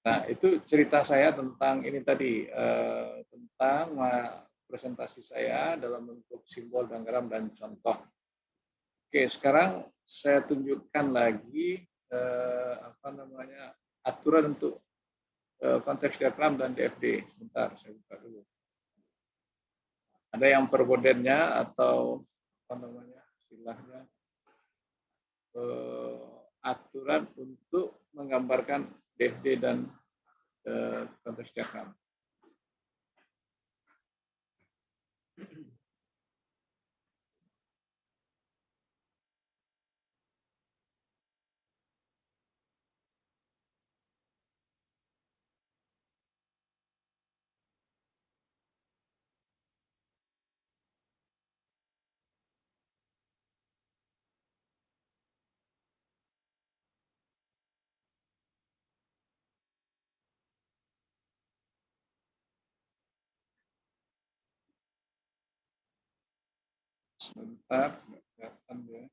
Nah, itu cerita saya tentang ini tadi, tentang presentasi saya dalam bentuk simbol, diagram, dan contoh. Oke, sekarang saya tunjukkan lagi aturan untuk konteks diagram dan DFD. Sebentar, saya buka dulu. Ada yang perbodennya atau istilahnya aturan untuk menggambarkan DFD dan konteks diagram. Sebentar, nggak kelihatan ya.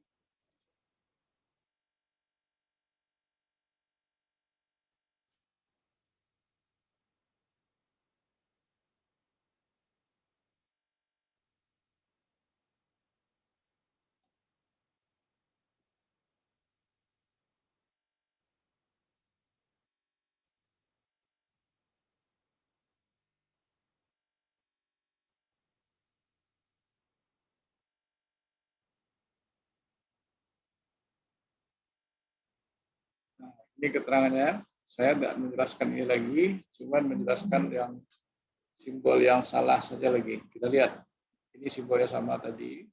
Nah, ini keterangannya. Saya tidak menjelaskan ini lagi, cuma menjelaskan yang simbol yang salah saja lagi. Kita lihat, ini simbolnya sama tadi.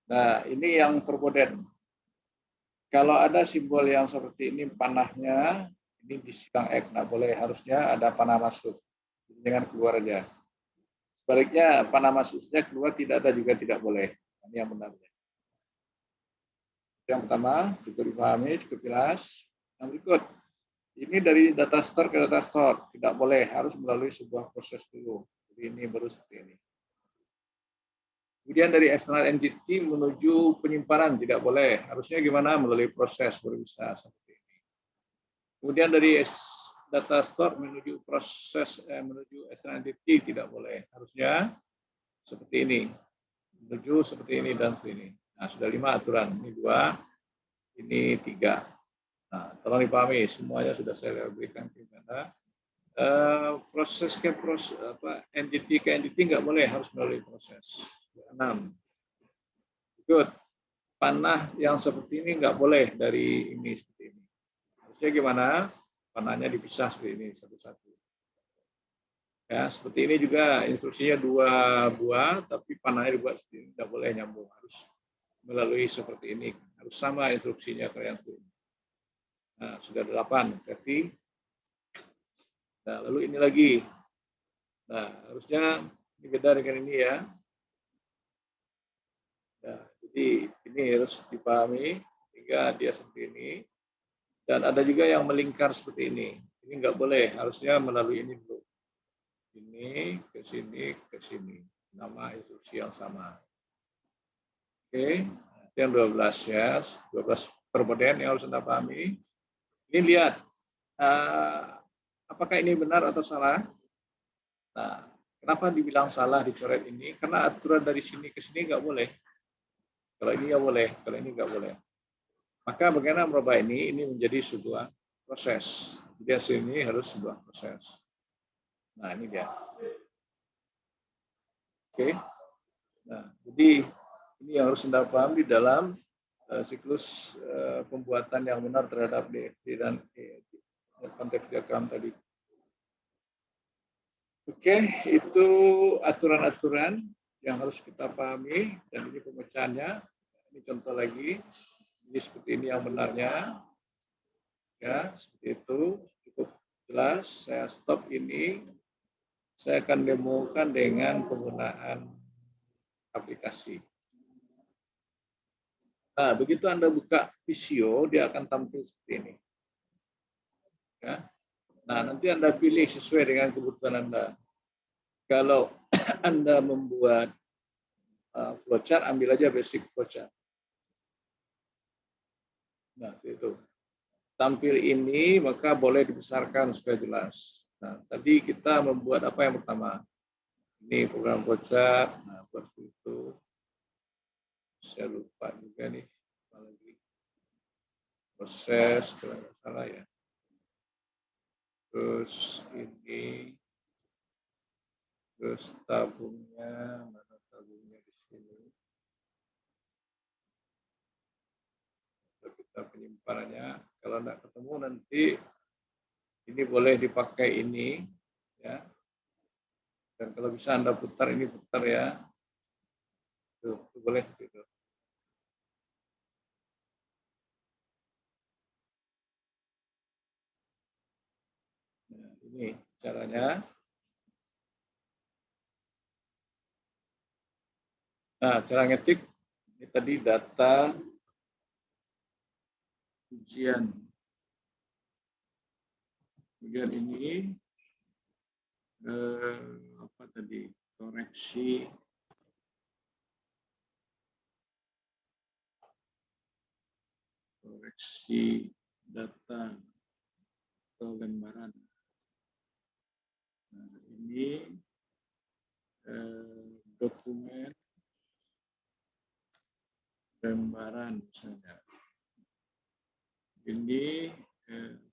Nah, ini yang perboden. Kalau ada simbol yang seperti ini, panahnya, ini di sidang X, nggak boleh. Harusnya ada panah masuk. Jangan keluar aja. Sebaliknya, panah masuknya keluar tidak ada juga tidak boleh. Ini yang benarnya. Yang pertama, cukup dipahami, cukup jelas. Yang berikut, ini dari data store ke data store. Tidak boleh, harus melalui sebuah proses dulu. Jadi ini baru seperti ini. Kemudian dari external entity menuju penyimpanan, tidak boleh. Harusnya gimana? Melalui proses, baru bisa seperti ini. Kemudian dari data store menuju proses, menuju external entity, tidak boleh. Harusnya seperti ini. Menuju seperti ini dan seperti ini. Nah, sudah 5 aturan. Ini 2, ini 3. Nah, tolong dipahami, semuanya sudah saya berikan ke Anda. Proses ke proses, entity ke entity nggak boleh, harus melalui proses. 6. Good. Panah yang seperti ini nggak boleh dari ini seperti ini. Harusnya gimana? Panahnya dipisah seperti ini satu-satu. Ya, seperti ini juga instruksinya 2 buah, tapi panahnya dibuat seperti ini, nggak boleh nyambung, harus melalui seperti ini, harus sama instruksinya kalian tuh. Nah, sudah 8, berarti. Nah, lalu ini lagi. Nah, harusnya ini beda dengan ini ya. Nah, jadi ini harus dipahami sehingga dia seperti ini. Dan ada juga yang melingkar seperti ini. Ini nggak boleh, harusnya melalui ini dulu. Ini ke sini, ke sini. Nama instruksi yang sama. Oke, yang 12 ya. 12 perboden yang harus Anda pahami. Ini lihat, apakah ini benar atau salah? Nah, kenapa dibilang salah dicoret ini? Karena aturan dari sini ke sini nggak boleh. Kalau ini ya boleh, kalau ini nggak boleh. Maka bagaimana merubah ini? Ini menjadi sebuah proses. Jadi hasil ini harus sebuah proses. Nah, ini dia. Oke. Nah, jadi ini yang harus Anda paham di dalam siklus pembuatan yang benar terhadap DFD dan konteks diagram tadi. Oke, itu aturan-aturan yang harus kita pahami dan ini pemecahannya. Ini contoh lagi. Ini seperti ini yang benarnya. Ya, seperti itu. Cukup jelas. Saya stop ini. Saya akan demokan dengan penggunaan aplikasi. Nah, begitu Anda buka Visio, dia akan tampil seperti ini. Ya. Nah, nanti Anda pilih sesuai dengan kebutuhan Anda. Kalau Anda membuat flowchart, ambil aja basic flowchart. Nah, itu. tampil ini, maka boleh dibesarkan supaya jelas. Nah, tadi kita membuat apa yang pertama? Ini program flowchart. Nah, buat itu saya lupa juga nih, apalagi proses kalau nggak salah ya. Terus ini, terus tabungnya, mana tabungnya di sini? Kita penyimpanannya, kalau nggak ketemu nanti ini boleh dipakai ini, ya. Dan kalau bisa Anda putar ini putar ya, itu boleh gitu. Nah, ini caranya. Nah, cara ngetik ini tadi data ujian. Kemudian ini apa tadi? Koreksi data atau lembaran. Nah, ini dokumen lembaran misalnya. Ini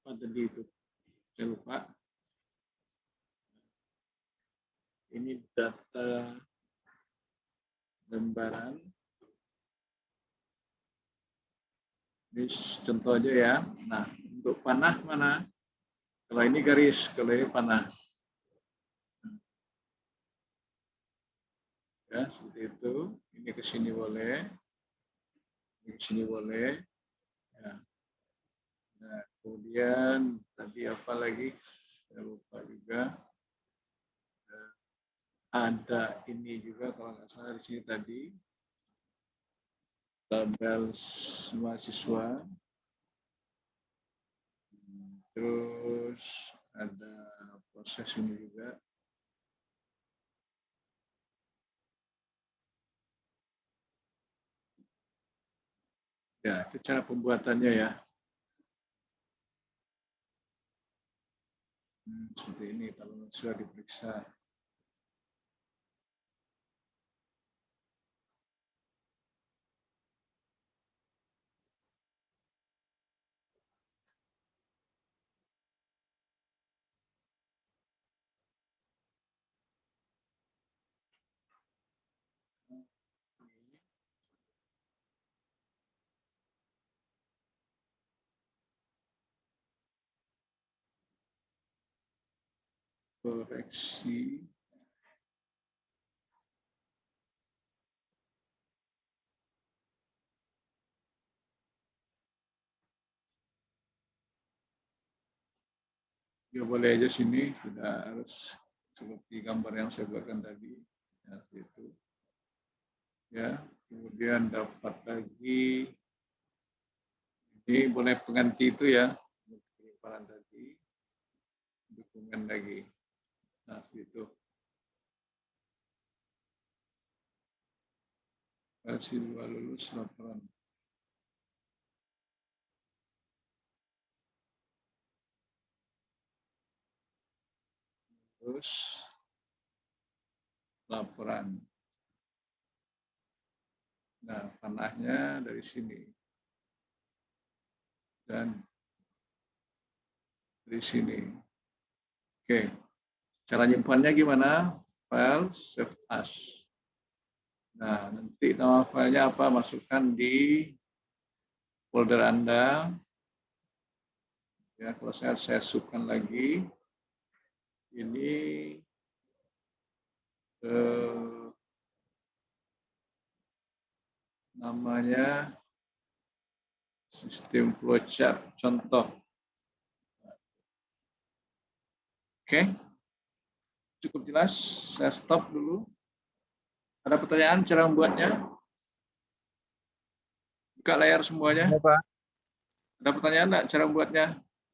apa tadi itu? Saya lupa. Ini data lembaran. Ini contoh aja ya. Nah, untuk panah mana? Kalau ini garis, kalau ini panah. Ya, seperti itu. Ini ke sini boleh. Ini ke sini boleh. Ya. Nah, kemudian tadi apa lagi? Saya lupa juga. Ada ini juga kalau nggak salah di sini tadi. Tabel mahasiswa. Terus ada proses ini juga. Ya, itu cara pembuatannya ya. Seperti ini kalau sudah diperiksa. Koreksi. Ya boleh aja sini, sudah harus seperti gambar yang saya buatkan tadi. Ya, itu. Ya, kemudian dapat lagi, ini boleh pengganti itu ya, penyimpanan tadi, dokumen lagi. Nah, itu. Siswa lulus laporan. Terus laporan. Nah, panahnya dari sini. Dan dari sini. Oke. Cara nyimpannya gimana? File, save as. Nah, nanti nama filenya apa? Masukkan di folder Anda. Ya, kalau saya subkan lagi. Ini namanya sistem flowchart contoh. Oke, cukup jelas. Saya stop dulu. Ada pertanyaan cara membuatnya? Buka layar semuanya. Ya, Pak. Ada pertanyaan enggak cara membuatnya?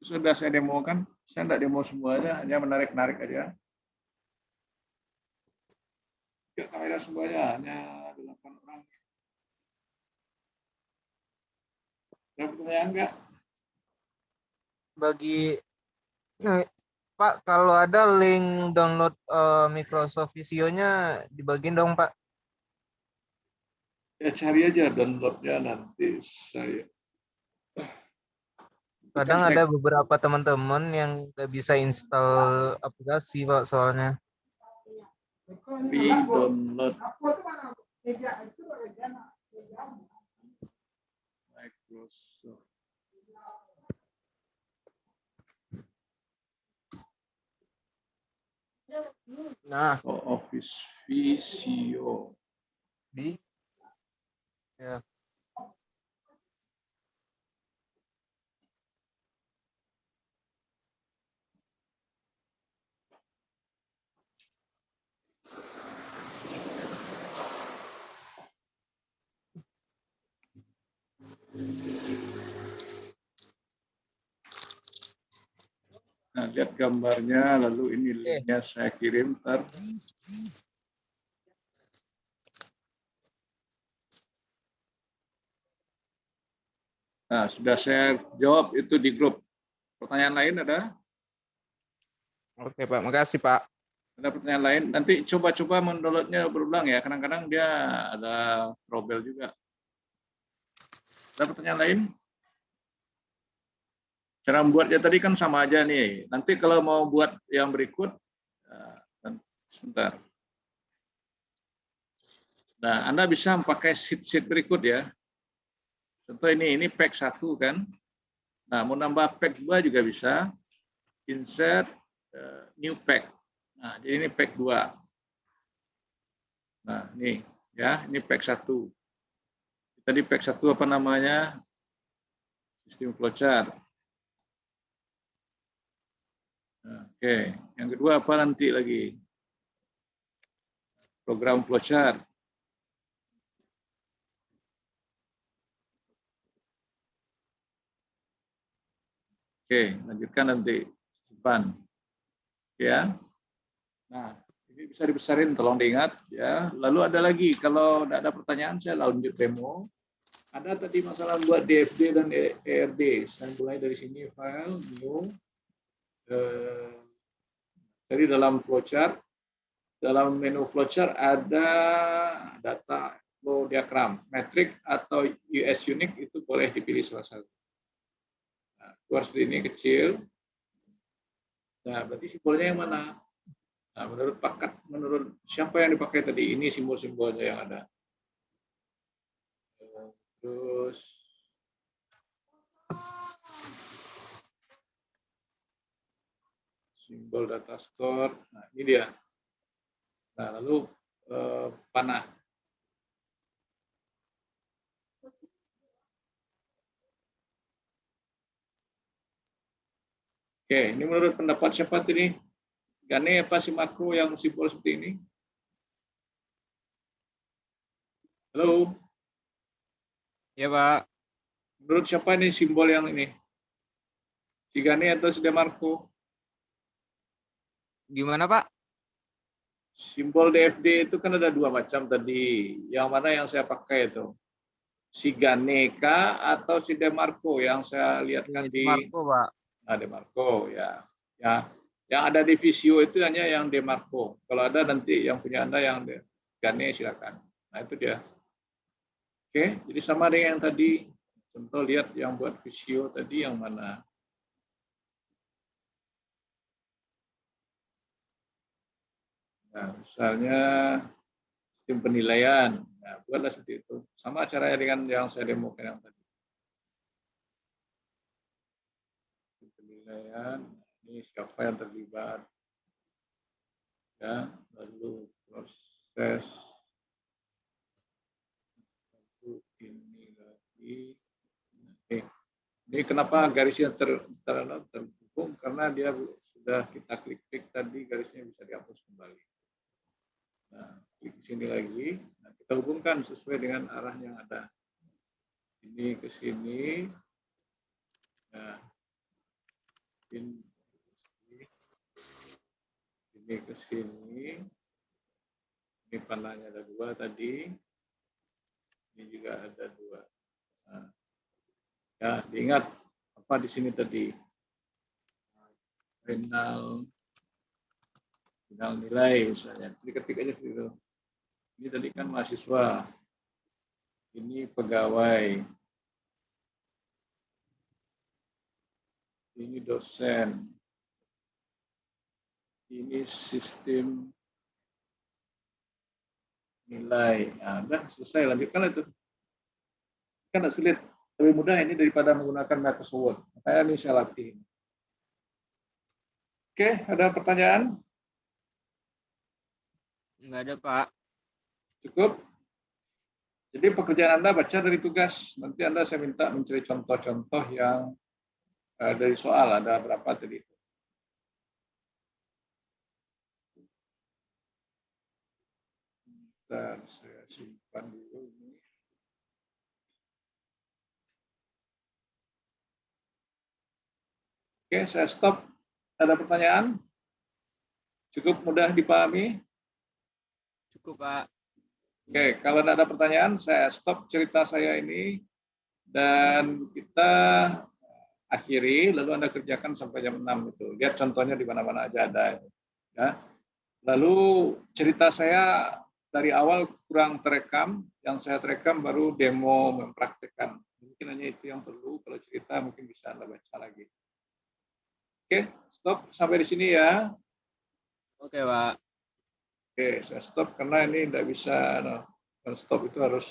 Sudah saya demokan. Saya enggak demo semuanya, hanya menarik-narik aja. Buka kamera semuanya, hanya 8 orang. Ada pertanyaan enggak? bagi ini, Pak, kalau ada link download Microsoft Visio-nya dibagiin dong, Pak. Ya cari aja downloadnya nanti saya. Itu kan Kadang saya ada beberapa teman-teman yang nggak bisa install aplikasi, Pak, soalnya. free download Microsoft. Nah, Oh, Office Visio. di ya. Nah, lihat gambarnya, lalu ini Oke. linknya saya kirim. Ntar. Nah, sudah saya jawab itu di grup. Pertanyaan lain ada? Oke, Pak. Makasih, Pak. Ada pertanyaan lain? Nanti coba-coba mendownloadnya berulang ya. Kadang-kadang dia ada trouble juga. Ada pertanyaan lain? Cara membuatnya tadi kan sama aja nih. Nanti kalau mau buat yang berikut, sebentar. Nah, Anda bisa memakai sheet-sheet berikut ya. Contoh ini pack 1 kan. Nah, mau nambah pack 2 juga bisa. Insert new pack. Nah, jadi ini pack 2. Nah, ini ya, ini pack 1. Tadi pack 1 apa namanya? Sistem flowchart. Nah, oke, yang kedua apa nanti lagi? Program flowchart. Oke, lanjutkan nanti. Simpan. Oke ya. Nah, ini bisa dibesarin, tolong diingat ya. Lalu ada lagi, kalau tidak ada pertanyaan saya lanjut demo. Ada tadi masalah buat DFD dan ERD. Saya mulai dari sini, file, new. Jadi dalam flowchart, dalam menu flowchart ada data flow diagram, metrik atau US unique itu boleh dipilih salah satu. Nah, keluar seperti ini kecil. Nah, berarti simbolnya yang mana? Nah, menurut paket, menurut siapa yang dipakai tadi? Ini simbol-simbolnya yang ada. Terus simbol data store. Nah, ini dia. Nah, lalu panah. Oke, ini menurut pendapat siapa tadi? Gane apa si makro yang simbol seperti ini? Halo? Ya, Pak. Menurut siapa ini simbol yang ini? Si Gane atau si Demarco? Gimana, Pak? Simbol DFD itu kan ada dua macam tadi. Yang mana yang saya pakai itu? Si Ganeka atau si Demarco yang saya lihatkan Ini di Marco, Pak. Demarco ya. Ya, yang ada di Visio itu hanya yang Demarco. Kalau ada nanti yang punya Anda yang Gane silakan. Nah, itu dia. Oke, jadi sama dengan yang tadi. Contoh lihat yang buat Visio tadi yang mana? Nah, misalnya sistem penilaian. Nah, buatlah seperti itu. Sama caranya dengan yang saya demokan yang tadi. Sistem penilaian, ini siapa yang terlibat. Ya, lalu proses. Lalu ini lagi. Ini kenapa garisnya terhubung? Karena dia sudah kita klik-klik tadi, garisnya bisa dihapus kembali. Nah, klik sini lagi. Nah, kita hubungkan sesuai dengan arah yang ada. Ini ke sini. Nah, ini ke sini. Ini panahnya ada dua tadi. Ini juga ada dua. Nah, ya, diingat apa di sini tadi. final nilai misalnya. Diketik aja gitu. Ini tadi kan mahasiswa, ini pegawai, ini dosen, ini sistem nilai. Nah, udah selesai, lanjutkan itu. Kan sulit, lebih mudah ini daripada menggunakan Microsoft Word. Makanya ini saya latih. Oke, ada pertanyaan? Enggak ada, Pak. Cukup? Jadi pekerjaan Anda baca dari tugas. Nanti Anda saya minta mencari contoh-contoh yang dari soal. Ada berapa tadi? Bentar, saya simpan dulu ini. Oke, saya stop. Ada pertanyaan? Cukup mudah dipahami? Cukup, Pak. Oke, kalau tidak ada pertanyaan, saya stop cerita saya ini dan kita akhiri, lalu Anda kerjakan sampai jam 6 itu. Lihat contohnya di mana-mana aja ada. Ya. Lalu cerita saya dari awal kurang terekam, yang saya terekam baru demo mempraktekkan. Mungkin hanya itu yang perlu, kalau cerita mungkin bisa Anda baca lagi. Oke, stop sampai di sini ya. Oke, Pak. Oke, saya stop karena ini tidak bisa, stop itu harus